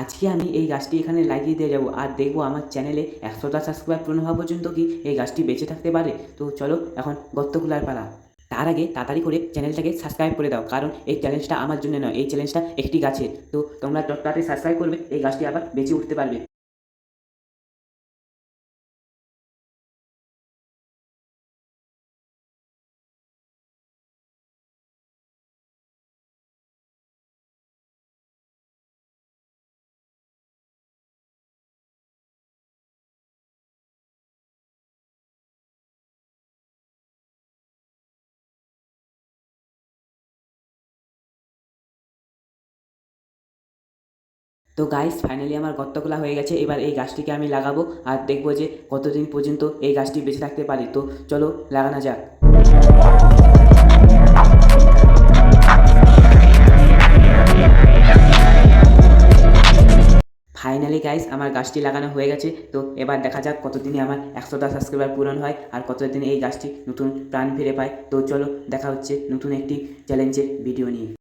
আজকে আমি এই গাছটি এখানে লাগিয়ে দিয়ে যাবো আর দেখবো আমার চ্যানেলে 100টা সাবস্ক্রাইব পূর্ণ হওয়া পর্যন্ত কি এই গাছটি বেঁচে থাকতে পারে। তো চলো এখন গর্ত খোলার পালা। তার আগে তাড়াতাড়ি করে চ্যানেলটাকে সাবস্ক্রাইব করে দাও, কারণ এই চ্যালেঞ্জটা আমার জন্য নয়, এই চ্যালেঞ্জটা একটি গাছের। তো তোমরা যত তাড়াতাড়ি সাবস্ক্রাইব করবে এই গাছটি আবার বেঁচে উঠতে পারবে। তো গাইস, ফাইনালি আমার গর্ত খোলা হয়ে গেছে। এবার এই গাছটিকে আমি লাগাবো আর দেখবো যে কতদিন পর্যন্ত এই গাছটি বেঁচে থাকতে পারে। তো চলো লাগানো যাক। ফাইনালি গাইস, আমার গাছটি লাগানো হয়ে গেছে। তো এবার দেখা যাক কতদিনে আমার 100টা সাবস্ক্রাইবার পূরণ হয় আর কতদিনে এই গাছটি নতুন প্রাণ ফিরে পায়। তো চলো দেখা হচ্ছে নতুন একটি চ্যালেঞ্জের ভিডিও নিয়ে।